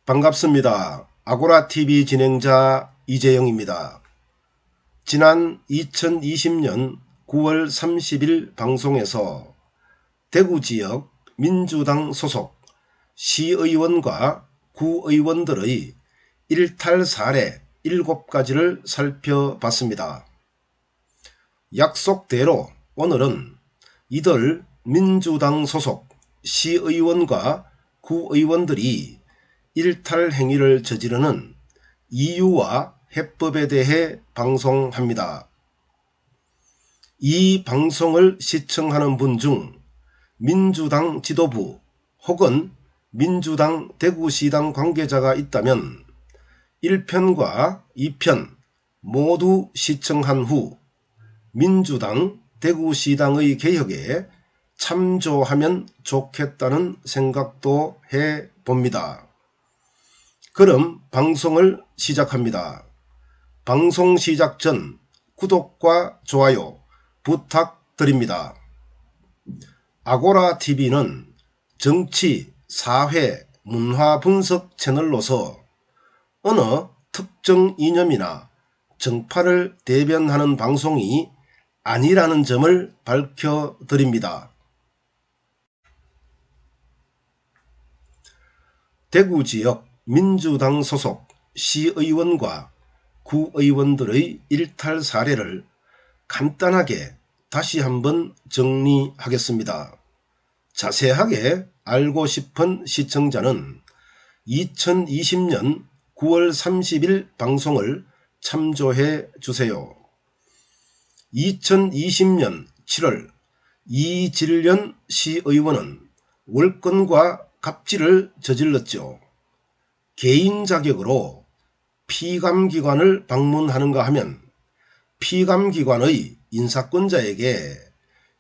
반갑습니다. 아고라TV 진행자 이재영입니다. 지난 2020년 9월 30일 방송에서 대구지역 민주당 소속 시의원과 구의원들의 일탈 사례 7가지를 살펴봤습니다. 약속대로 오늘은 이들 민주당 소속 시의원과 구의원들이 일탈 행위를 저지르는 이유와 해법에 대해 방송합니다. 이 방송을 시청하는 분 중 민주당 지도부 혹은 민주당 대구시당 관계자가 있다면 1편과 2편 모두 시청한 후 민주당 대구시당의 개혁에 참조하면 좋겠다는 생각도 해봅니다. 그럼 방송을 시작합니다. 방송 시작 전 구독과 좋아요 부탁드립니다. 아고라TV는 정치, 사회, 문화 분석 채널로서 어느 특정 이념이나 정파를 대변하는 방송이 아니라는 점을 밝혀드립니다. 대구지역 민주당 소속 시의원과 구의원들의 일탈 사례를 간단하게 다시 한번 정리하겠습니다. 자세하게 알고 싶은 시청자는 2020년 9월 30일 방송을 참조해 주세요. 2020년 7월 이질련 시의원은 월권과 갑질을 저질렀죠. 개인 자격으로 피감기관을 방문하는가 하면 피감기관의 인사권자에게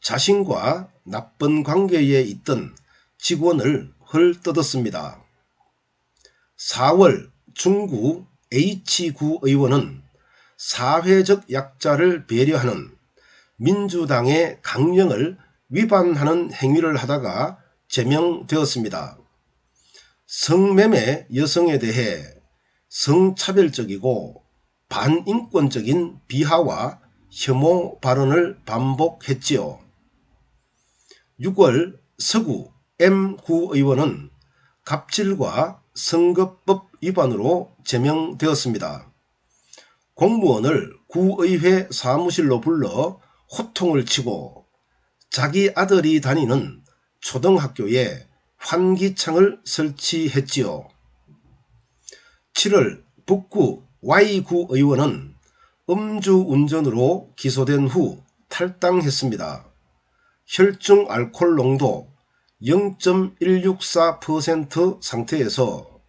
자신과 나쁜 관계에 있던 직원을 헐뜯었습니다. 4월 중구 H구 의원은 사회적 약자를 배려하는 민주당의 강령을 위반하는 행위를 하다가 제명되었습니다. 성매매 여성에 대해 성차별적이고 반인권적인 비하와 혐오 발언을 반복했지요. 6월 서구 M구 의원은 갑질과 선거법 위반으로 제명되었습니다. 공무원을 구의회 사무실로 불러 호통을 치고 자기 아들이 다니는 초등학교에 환기창을 설치했지요. 7월 북구 Y구 의원은 음주운전으로 기소된 후 탈당했습니다. 혈중 알코올 농도 0.164% 상태에서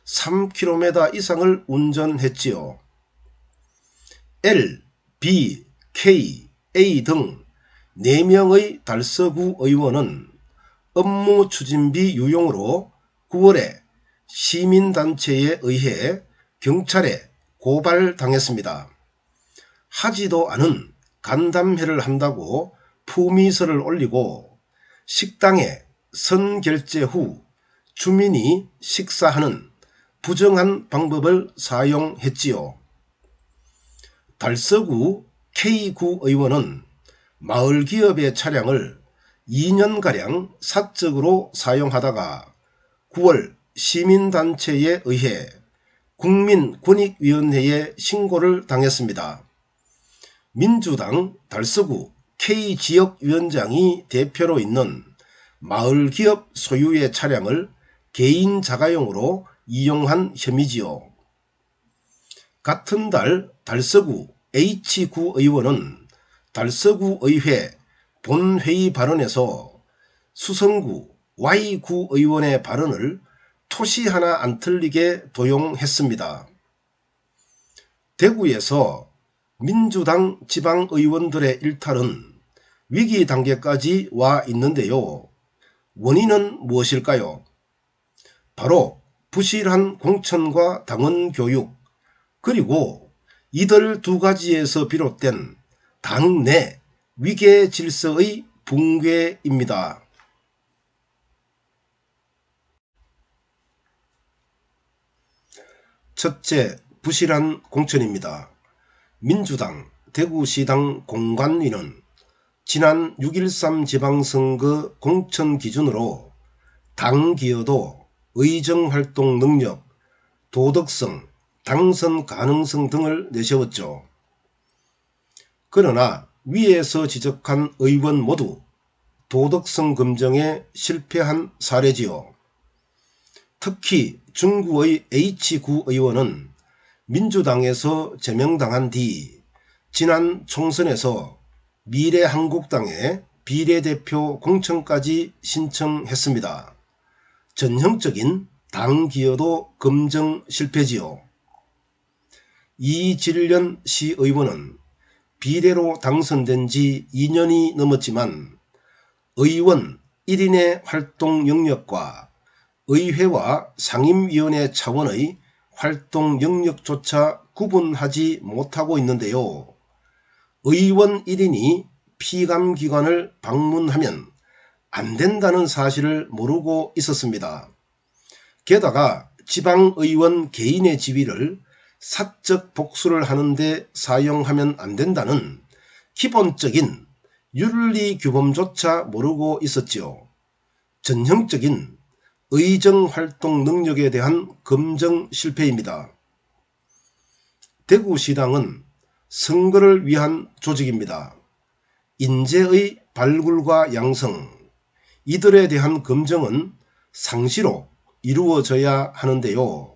3km 이상을 운전했지요. L, B, K, A 등 4명의 달서구 의원은 업무 추진비 유용으로 9월에 시민단체에 의해 경찰에 고발당했습니다. 하지도 않은 간담회를 한다고 품위서를 올리고 식당에 선결제 후 주민이 식사하는 부정한 방법을 사용했지요. 달서구 K구 의원은 마을기업의 차량을 2년가량 사적으로 사용하다가 9월 시민단체에 의해 국민권익위원회에 신고를 당했습니다. 민주당 달서구 K지역위원장이 대표로 있는 마을기업 소유의 차량을 개인 자가용으로 이용한 혐의지요. 같은 달 달서구 H구 의원은 달서구 의회 본회의 발언에서 수성구 Y구 의원의 발언을 토시 하나 안 틀리게 도용했습니다. 대구에서 민주당 지방의원들의 일탈은 위기 단계까지 와 있는데요. 원인은 무엇일까요? 바로 부실한 공천과 당원 교육, 그리고 이들 두 가지에서 비롯된 당내 위계 질서의 붕괴입니다. 첫째, 부실한 공천입니다. 민주당 대구시당 공관위는 지난 6.13 지방선거 공천 기준으로 당 기여도, 의정활동 능력, 도덕성, 당선 가능성 등을 내세웠죠. 그러나 위에서 지적한 의원 모두 도덕성 검증에 실패한 사례지요. 특히 중구의 H구 의원은 민주당에서 제명당한 뒤 지난 총선에서 미래한국당의 비례대표 공천까지 신청했습니다. 전형적인 당 기여도 검증 실패지요. 이질련 시의원은 비례로 당선된 지 2년이 넘었지만 의원 1인의 활동 영역과 의회와 상임위원회 차원의 활동 영역조차 구분하지 못하고 있는데요. 의원 1인이 피감기관을 방문하면 안 된다는 사실을 모르고 있었습니다. 게다가 지방의원 개인의 지위를 사적 복수를 하는데 사용하면 안 된다는 기본적인 윤리규범조차 모르고 있었지요. 전형적인 의정활동 능력에 대한 검증 실패입니다. 대구시당은 선거를 위한 조직입니다. 인재의 발굴과 양성, 이들에 대한 검증은 상시로 이루어져야 하는데요.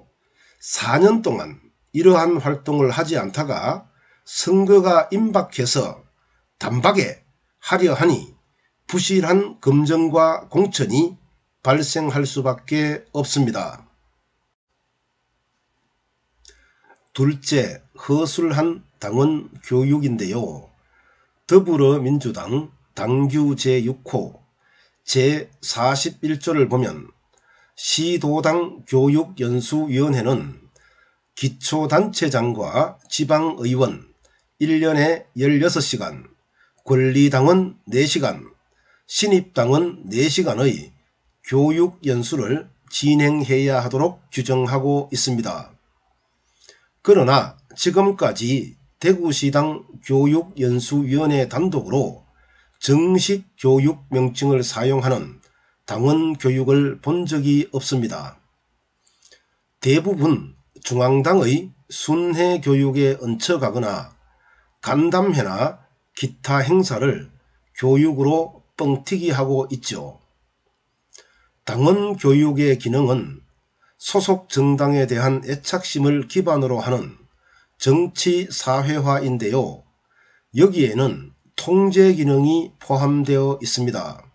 4년 동안 이러한 활동을 하지 않다가 선거가 임박해서 단박에 하려 하니 부실한 검증과 공천이 발생할 수밖에 없습니다. 둘째, 허술한 당원 교육인데요. 더불어민주당 당규 제6호 제41조를 보면 시도당 교육연수위원회는 기초단체장과 지방의원 1년에 16시간, 권리당원 4시간, 신입당원 4시간의 교육연수를 진행해야 하도록 규정하고 있습니다. 그러나 지금까지 대구시당 교육연수위원회 단독으로 정식 교육 명칭을 사용하는 당원 교육을 본 적이 없습니다. 대부분 중앙당의 순회 교육에 얹혀가거나 간담회나 기타 행사를 교육으로 뻥튀기하고 있죠. 당원 교육의 기능은 소속 정당에 대한 애착심을 기반으로 하는 정치 사회화인데요. 여기에는 통제 기능이 포함되어 있습니다.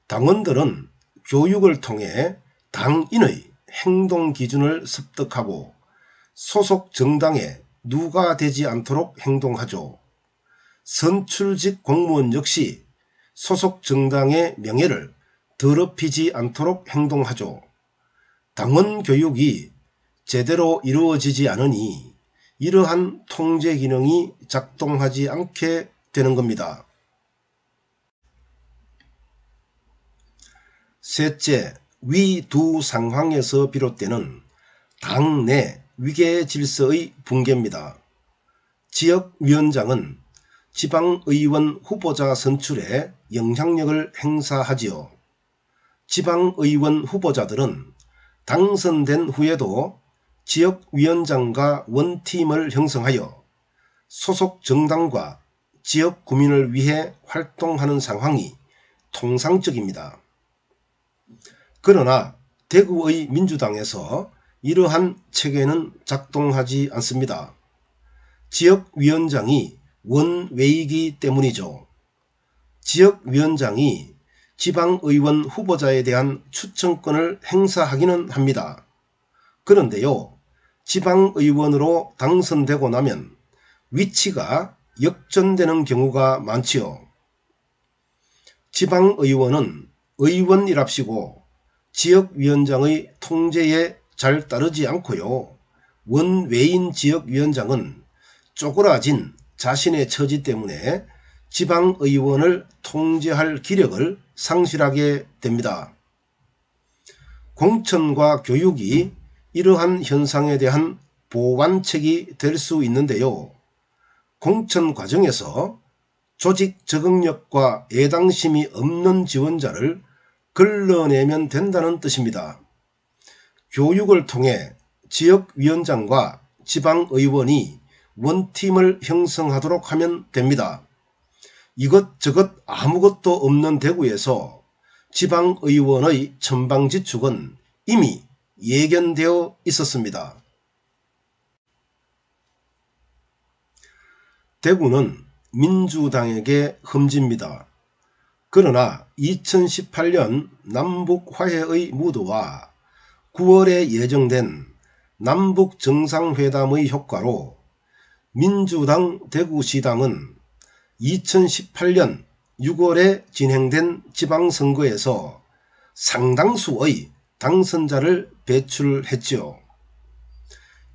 당원들은 교육을 통해 당인의 행동 기준을 습득하고 소속 정당에 누가 되지 않도록 행동하죠. 선출직 공무원 역시 소속 정당의 명예를 더럽히지 않도록 행동하죠. 당원 교육이 제대로 이루어지지 않으니 이러한 통제 기능이 작동하지 않게 되는 겁니다. 셋째, 위 두 상황에서 비롯되는 당내 위계 질서의 붕괴입니다. 지역위원장은 지방의원 후보자 선출에 영향력을 행사하지요. 지방의원 후보자들은 당선된 후에도 지역위원장과 원팀을 형성하여 소속 정당과 지역 구민을 위해 활동하는 상황이 통상적입니다. 그러나 대구의 민주당에서 이러한 체계는 작동하지 않습니다. 지역위원장이 원외이기 때문이죠. 지역위원장이 지방의원 후보자에 대한 추천권을 행사하기는 합니다. 그런데요, 지방의원으로 당선되고 나면 위치가 역전되는 경우가 많지요. 지방의원은 의원이랍시고 지역위원장의 통제에 잘 따르지 않고요. 원외인 지역위원장은 쪼그라진 자신의 처지 때문에 지방의원을 통제할 기력을 상실하게 됩니다. 공천과 교육이 이러한 현상에 대한 보완책이 될 수 있는데요. 공천 과정에서 조직 적응력과 애당심이 없는 지원자를 걸러내면 된다는 뜻입니다. 교육을 통해 지역위원장과 지방의원이 원팀을 형성하도록 하면 됩니다. 이것저것 아무것도 없는 대구에서 지방의원의 천방지축은 이미 예견되어 있었습니다. 대구는 민주당에게 흠집니다. 그러나 2018년 남북화해의 무드와 9월에 예정된 남북정상회담의 효과로 민주당 대구시당은 2018년 6월에 진행된 지방선거에서 상당수의 당선자를 배출했지요.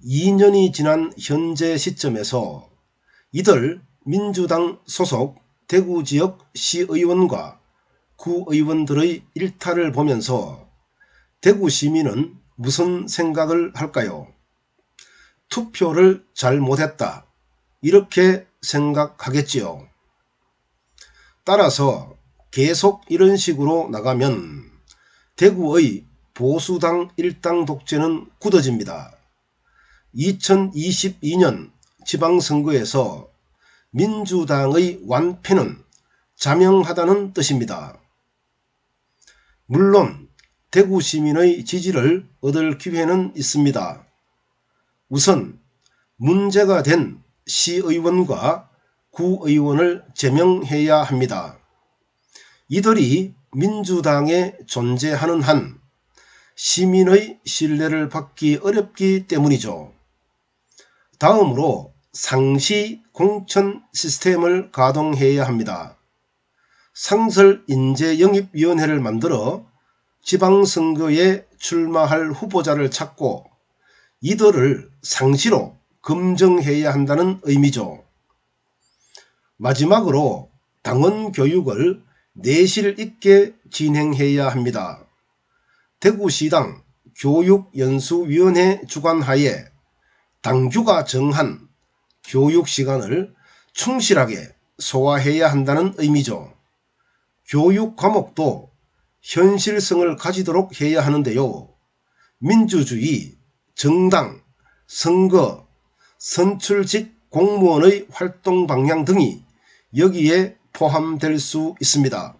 2년이 지난 현재 시점에서 이들 민주당 소속 대구지역 시의원과 구의원들의 일탈을 보면서 대구 시민은 무슨 생각을 할까요? 투표를 잘못했다, 이렇게 생각하겠지요. 따라서 계속 이런 식으로 나가면 대구의 보수당 일당 독재는 굳어집니다. 2022년 지방선거에서 민주당의 완패는 자명하다는 뜻입니다. 물론 대구 시민의 지지를 얻을 기회는 있습니다. 우선 문제가 된 시의원과 구의원을 제명해야 합니다. 이들이 민주당에 존재하는 한 시민의 신뢰를 받기 어렵기 때문이죠. 다음으로 상시 공천 시스템을 가동해야 합니다. 상설인재영입위원회를 만들어 지방선거에 출마할 후보자를 찾고 이들을 상시로 검증해야 한다는 의미죠. 마지막으로 당원 교육을 내실 있게 진행해야 합니다. 대구시당 교육연수위원회 주관하에 당규가 정한 교육시간을 충실하게 소화해야 한다는 의미죠. 교육 과목도 현실성을 가지도록 해야 하는데요. 민주주의, 정당, 선거, 선출직 공무원의 활동 방향 등이 여기에 포함될 수 있습니다.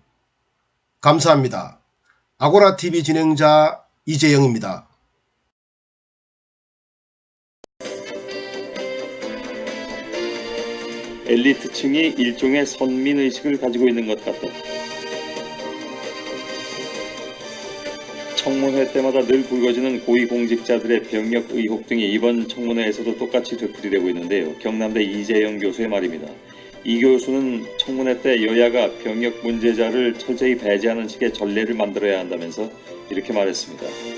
감사합니다. 아고라TV 진행자 이재영입니다. 엘리트층이 일종의 선민의식을 가지고 있는 것 같다. 청문회 때마다 늘 불거지는 고위공직자들의 병역 의혹 등이 이번 청문회에서도 똑같이 되풀이되고 있는데요. 경남대 이재영 교수의 말입니다. 이 교수는 청문회 때 여야가 병역 문제자를 철저히 배제하는 식의 전례를 만들어야 한다면서 이렇게 말했습니다.